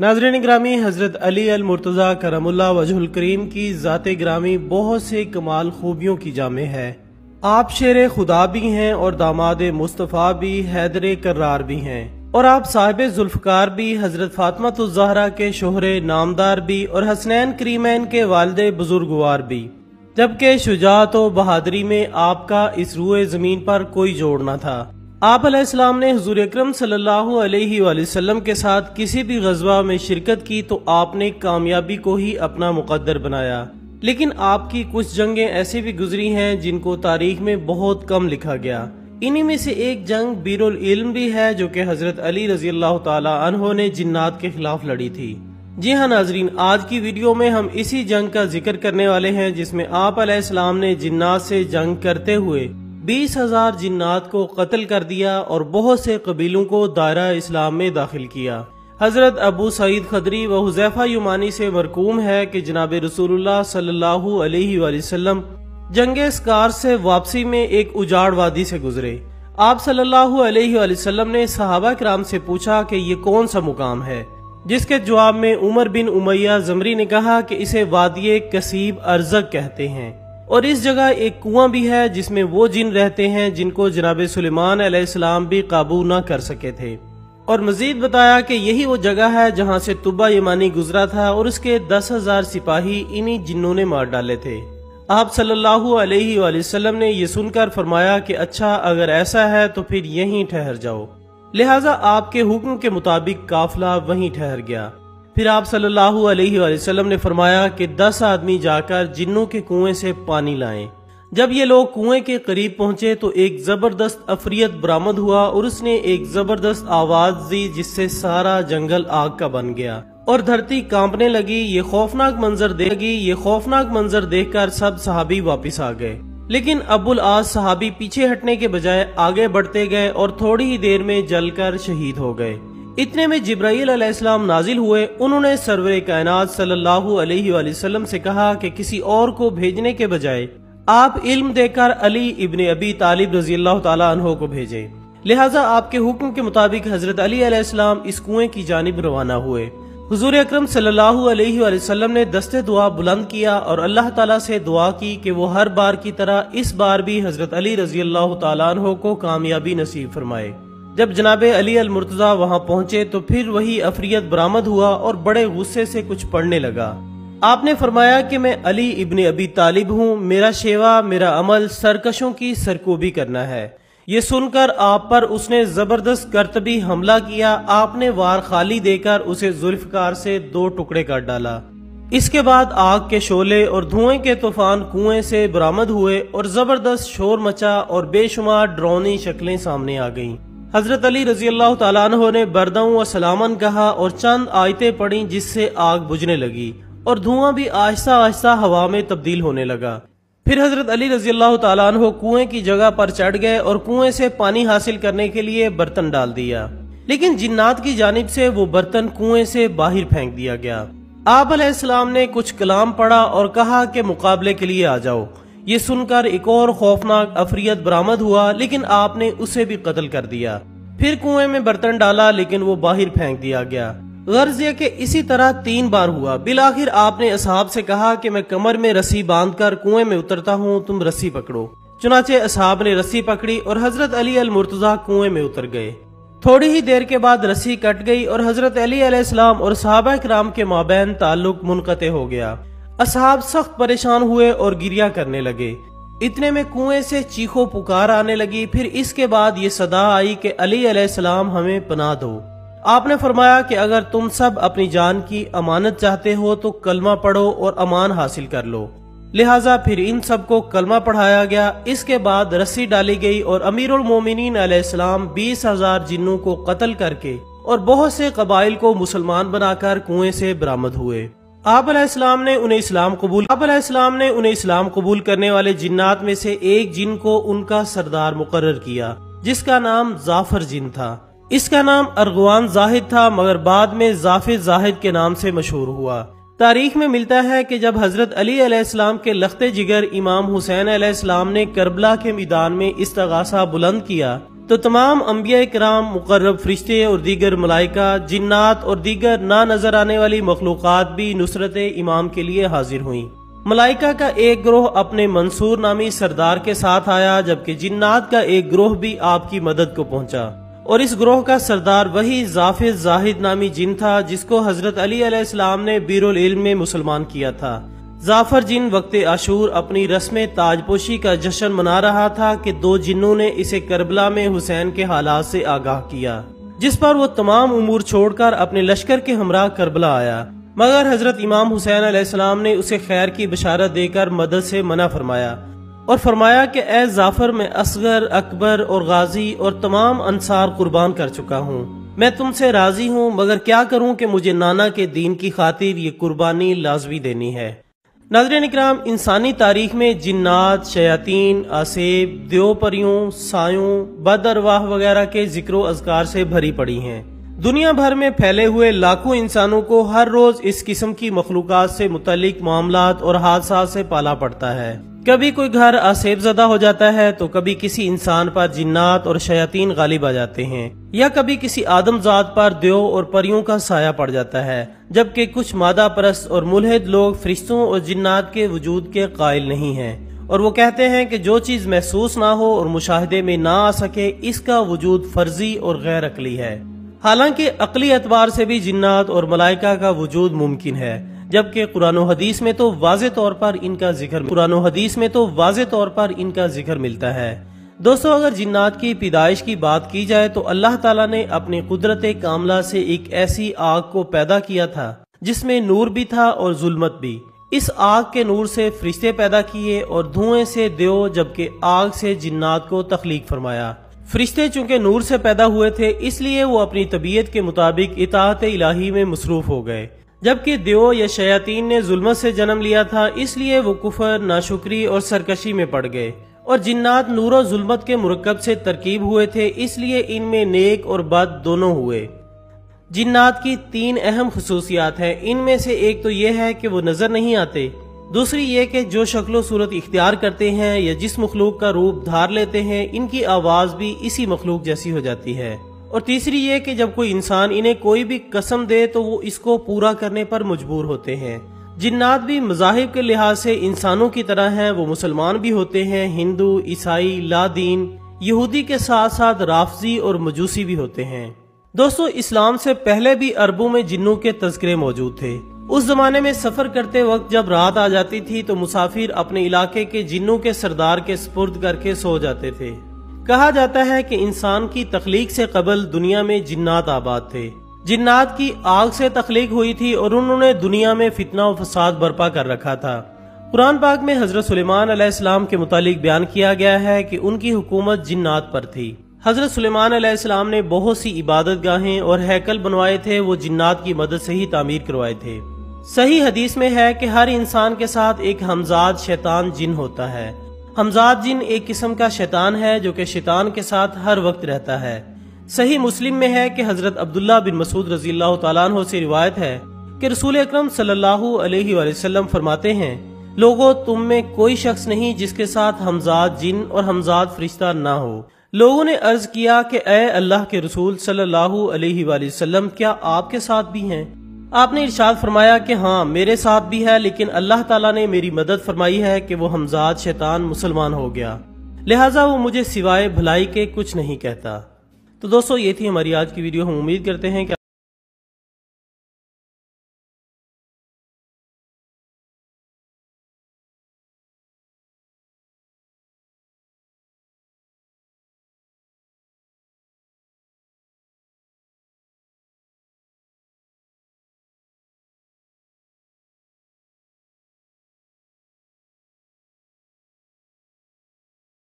नाज़रीन ग्रामी, हजरत अली अल मुर्तज़ा करमुल्लाह वजहुल करीम की ज़ाते ग्रामी बहुत से कमाल खूबियों की जामे है। आप शेर खुदा भी हैं और दामाद मुस्तफ़ा भी, हैदर कर्रार भी हैं, और आप साहिब जुल्फ़कार भी, हजरत फातिमातुज़ ज़हरा के शोहरे नामदार भी, और हसनैन करीमैन के वालिद बुजुर्गवार भी। जबकि शुजाअत व बहादुरी में आपका इस रूए ज़मीन पर कोई जोड़ न था। आप अलैहिस्सलाम ने हुजूर अकरम सल्लल्लाहु अलैहि वसल्लम के साथ किसी भी गज़वा में शिरकत की तो आपने कामयाबी को ही अपना मुक़द्दर बनाया। लेकिन आपकी कुछ जंगें ऐसी भी गुजरी हैं जिनको तारीख में बहुत कम लिखा गया। इन्हीं में से एक जंग बीरुल इल्म भी है, जो कि हजरत अली रज़ियल्लाहु ताला अन्हो ने जिन्नात के खिलाफ लड़ी थी। जी हाँ नाजरीन, आज की वीडियो में हम इसी जंग का जिक्र करने वाले हैं जिसमें आप अलैहिस्सलाम ने जिन्नात से जंग करते हुए 20,000 जिन्नात को कत्ल कर दिया और बहुत से कबीलों को दायरा इस्लाम में दाखिल किया। हजरत अबू सईद खदरी व हुज़ैफा युमानी से मरकूम है कि जनाब रसूलुल्लाह सल्लल्लाहु अलैहि वसल्लम जंगे स्कार से वापसी में एक उजाड़ वादी से गुजरे। आप सल्लल्लाहु अलैहि वसल्लम ने सहाबा किराम से पूछा कि ये कौन सा मुकाम है, जिसके जवाब में उमर बिन उमैया ज़मरी ने कहा कि इसे वादिये कसीब अरज़क कहते हैं, और इस जगह एक कुआं भी है जिसमें वो जिन रहते हैं जिनको जनाब सुलेमान अलैहिस्सलाम भी काबू न कर सके थे। और मजीद बताया कि यही वो जगह है जहां से तुब्बा यमानी गुजरा था और उसके 10,000 सिपाही इन्हीं जिन्नों ने मार डाले थे। आप सल्लल्लाहु अलैहि वसल्लम ने ये सुनकर फरमाया कि अच्छा, अगर ऐसा है तो फिर यहीं ठहर जाओ। लिहाजा आपके हुक्म के मुताबिक काफिला वहीं ठहर गया। फिर आप सल्लल्लाहु अलैहि वसल्लम ने फरमाया कि 10 आदमी जाकर जिन्नों के कुएं से पानी लाएं। जब ये लोग कुएं के करीब पहुंचे तो एक जबरदस्त अफरियत बरामद हुआ और उसने एक जबरदस्त आवाज दी जिससे सारा जंगल आग का बन गया और धरती कांपने लगी। ये खौफनाक मंजर देखकर सब सहाबी वापस आ गए, लेकिन अबुल आस सहाबी पीछे हटने के बजाय आगे बढ़ते गए और थोड़ी ही देर में जलकर शहीद हो गए। इतने में जिब्राईल अलैहिस्सलाम नाजिल हुए। उन्होंने सरवर कायनात सल्लल्लाहु अलैहि वसल्लम से कहा कि किसी और को भेजने के बजाय आप इल्म देकर अली इब्न अबी तालिब रज़ियल्लाहु ताला अन्हो को भेजें। लिहाजा आपके हुक्म के मुताबिक हजरत अली अलैहिस्सलाम इस कुएं की जानिब रवाना हुए। हुजूर अकरम सल्लल्लाहु अलैहि वसल्लम ने दस्ते दुआ बुलंद किया और अल्लाह ताला से दुआ की कि वो हर बार की तरह इस बार भी हजरत अली रज़ियल्लाहु ताला अन्हो को कामयाबी नसीब फरमाए। जब जनाब अली अल मुर्तज़ा वहां पहुंचे तो फिर वही अफरियत बरामद हुआ और बड़े गुस्से से कुछ पढ़ने लगा। आपने फरमाया कि मैं अली इब्न अबी तालिब हूँ, मेरा शेवा, मेरा अमल सरकशों की सरकोबी करना है। ये सुनकर आप पर उसने जबरदस्त करतबी हमला किया। आपने वार खाली देकर उसे जुल्फकार से 2 टुकड़े कर डाला। इसके बाद आग के शोले और धुएं के तूफान कुएं से बरामद हुए और जबरदस्त शोर मचा और बेशुमार डरावनी शक्लें सामने आ गईं। हजरत अली रज़ियल्लाहु ताला अन्हो ने बरदऊ व सलामन कहा और चंद आयतें पढ़ी जिससे आग बुझने लगी और धुआं भी आहिस्ता आहिस्ता हवा में तब्दील होने लगा। फिर हजरत अली रज़ियल्लाहु ताला अन्हो कुएं की जगह पर चढ़ गए और कुएं से पानी हासिल करने के लिए बर्तन डाल दिया, लेकिन जिन्नात की जानिब से वो बर्तन कुएं से बाहर फेंक दिया गया। आप अलैहिस्सलाम ने कुछ कलाम पढ़ा और कहा कि मुकाबले के लिए आ जाओ। ये सुनकर एक और खौफनाक अफरियत बरामद हुआ, लेकिन आपने उसे भी कत्ल कर दिया। फिर कुएं में बर्तन डाला, लेकिन वो बाहर फेंक दिया गया। गर्ज ये कि इसी तरह 3 बार हुआ। बिलाखिर आपने असहाब से कहा कि मैं कमर में रस्सी बांधकर कुएं में उतरता हूँ, तुम रस्सी पकड़ो। चुनाचे असहाब ने रस्सी पकड़ी और हजरत अली अल मुर्तज़ा कुएं में उतर गए। थोड़ी ही देर के बाद रस्सी कट गई और हजरत अली अलैहिस्सलाम और सहाबा किराम के माबैन ताल्लुक मुनक़ते हो गया। असहाब सख्त परेशान हुए और गिरिया करने लगे। इतने में कुएं से चीखो पुकार आने लगी। फिर इसके बाद ये सदा आई कि अली अलैहिस्सलाम हमें पनाह दो। आपने फरमाया कि अगर तुम सब अपनी जान की अमानत चाहते हो तो कलमा पढ़ो और अमान हासिल कर लो। लिहाजा फिर इन सब को कलमा पढ़ाया गया। इसके बाद रस्सी डाली गई और अमीरुल मोमिनीन अलैहिस्सलाम 20,000 जिन्नों को कत्ल करके और बहुत से कबाइल को मुसलमान बनाकर कुएं से बरामद हुए। आप अलैहिस्सलाम ने उन्हें इस्लाम कबूल करने वाले जिन्नात में से एक जिन को उनका सरदार मुकर्रर किया, जिसका नाम जाफर जिन था। इसका नाम अरगवान जाहिद था, मगर बाद में जाफिर जाहिद के नाम से मशहूर हुआ। तारीख में मिलता है कि जब हजरत अली अलैहिस्सलाम के लख्ते जिगर इमाम हुसैन अलैहिस्सलाम ने करबला के मैदान में इस्तगासा बुलंद किया تو تمام انبیاء کرام، مقرب فرشتے اور دیگر ملائکہ، جنات اور دیگر نہ نظر آنے والی مخلوقات بھی نصرت امام کے لیے حاضر ہوئیں۔ ملائکہ کا ایک گروہ اپنے منصور نامی سردار کے ساتھ آیا، جبکہ جنات کا ایک گروہ بھی آپ کی مدد کو پہنچا، اور اس گروہ کا سردار وہی ظافر زاہد نامی جن تھا جس کو حضرت علی علیہ السلام نے بیر العلم میں مسلمان کیا تھا۔ ظافر جن وقت عاشور اپنی رسم تاج پوشی کا جشن منا رہا تھا کہ دو جنوں نے اسے کربلا میں حسین کے حالات سے آگاہ کیا، جس پر وہ تمام امور چھوڑ کر اپنے لشکر کے ہمراہ کربلا آیا، مگر حضرت امام حسین علیہ السلام نے اسے خیر کی بشارت دے کر مدد سے منع فرمایا، اور فرمایا کہ اے ظافر، میں اصغر، اکبر اور غازی اور تمام انصار قربان کر چکا ہوں، میں تم سے راضی ہوں، مگر کیا کروں کہ مجھے نانا کے دین کی خاطر یہ قربانی لازمی دینی ہے۔ ناظرین اکرام، انسانی تاریخ میں جنات، شیاطین، آسیب، دیو پریوں، سایوں، بد ارواح وغیرہ کے ذکر و اذکار سے بھری پڑی ہیں۔ دنیا بھر میں پھیلے ہوئے لاکھوں انسانوں کو ہر روز اس قسم کی مخلوقات سے متعلق معاملات اور حادثات سے پالا پڑتا ہے۔ کبھی کوئی گھر آسیب زدہ ہو جاتا ہے تو کبھی کسی انسان پر جنات اور شیاطین غالب آ جاتے ہیں، یا کبھی کسی آدم ذات پر دیو اور پریوں کا سایہ پڑ جاتا ہے، جبکہ کچھ مادہ پرست اور ملحد لوگ فرشتوں اور جنات کے وجود کے قائل نہیں ہیں، اور وہ کہتے ہیں کہ جو چیز محسوس نہ ہو اور مشاہدے میں نہ آ سکے، اس کا وجود فرضی اور غیر عقلی ہے۔ حالانکہ عقلی اعتبار سے بھی جنات اور ملائکہ کا وجود ممکن ہے، جبکہ قرآن و حدیث میں تو واضح طور پر ان کا ذکر ملتا ہے۔ دوستو، اگر جنات کی پیدائش کی بات کی جائے تو اللہ تعالیٰ نے اپنی قدرت کاملہ سے ایک ایسی آگ کو پیدا کیا تھا جس میں نور بھی تھا اور ظلمت بھی۔ اس آگ کے نور سے فرشتے پیدا کیے اور دھوئیں سے دیو، جبکہ آگ سے جنات کو تخلیق فرمایا۔ فرشتے چونکہ نور سے پیدا ہوئے تھے، اس لیے وہ اپنی طبیعت کے مطابق اطاعت الہی میں مصروف ہو گئے، جبکہ دیو یا شیاطین نے ظلمت سے جنم لیا تھا، اس لیے وہ کفر، ناشکری اور سرکشی میں پڑ گئے، اور جنات نور و ظلمت کے مرکب سے ترکیب ہوئے تھے، اس لیے ان میں نیک اور بد دونوں ہوئے۔ جنات کی 3 اہم خصوصیات ہیں، ان میں سے ایک تو یہ ہے کہ وہ نظر نہیں آتے، دوسری یہ کہ جو شکل و صورت اختیار کرتے ہیں یا جس مخلوق کا روپ دھار لیتے ہیں، ان کی آواز بھی اسی مخلوق جیسی ہو جاتی ہے، اور تیسری یہ کہ جب کوئی انسان انہیں کوئی بھی قسم دے تو وہ اس کو پورا کرنے پر مجبور ہوتے ہیں۔ جنات بھی مذاہب کے لحاظ سے انسانوں کی طرح ہیں، وہ مسلمان بھی ہوتے ہیں، ہندو، عیسائی، لا دین، یہودی کے ساتھ ساتھ رافضی اور مجوسی بھی ہوتے ہیں۔ دوستو، اسلام سے پہلے بھی عربوں میں جنوں کے تذکرے موجود تھے۔ اس زمانے میں سفر کرتے وقت جب رات آ جاتی تھی تو مسافر اپنے علاقے کے جنوں کے سردار کے سپرد کر کے سو جاتے تھے۔ کہا جاتا ہے کہ انسان کی تخلیق سے قبل دنیا میں جنات آباد تھے، جنات کی آگ سے تخلیق ہوئی تھی اور انہوں نے دنیا میں فتنہ و فساد برپا کر رکھا تھا۔ قرآن پاک میں حضرت سلیمان علیہ السلام کے متعلق بیان کیا گیا ہے کہ ان کی حکومت جنات پر تھی۔ حضرت سلیمان علیہ السلام نے بہت سی عبادت گاہیں اور ہیکل بنوائے تھے، وہ جنات کی مدد سے ہی تعمیر کروائے تھے۔ صحیح حدیث میں ہے کہ ہر انسان کے ساتھ ایک ہمزاد شیطان جن ہوتا ہے۔ ہمزاد جن ایک قسم کا شیطان ہے جو کہ شیطان کے ساتھ ہر وقت رہتا ہے۔ صحیح مسلم میں ہے کہ حضرت عبداللہ بن مسعود رضی اللہ تعالیٰ عنہ سے روایت ہے کہ رسول اکرم صلی اللہ علیہ وآلہ وسلم فرماتے ہیں، لوگوں، تم میں کوئی شخص نہیں جس کے ساتھ ہمزاد جن اور ہمزاد فرشتہ نہ ہو۔ لوگوں نے عرض کیا کہ اے اللہ کے رسول صلی اللہ علیہ وآلہ وسلم، کیا آپ کے ساتھ بھی ہیں؟ آپ نے ارشاد فرمایا کہ ہاں، میرے ساتھ بھی ہے، لیکن اللہ تعالیٰ نے میری مدد فرمائی ہے کہ وہ ہمزاد شیطان مسلمان ہو گیا، لہٰذا وہ مجھے سوائے بھلائی کے کچھ نہیں کہتا۔ تو دوستو، یہ تھی ہماری آج کی ویڈیو۔ ہم امید کرتے ہیں کہ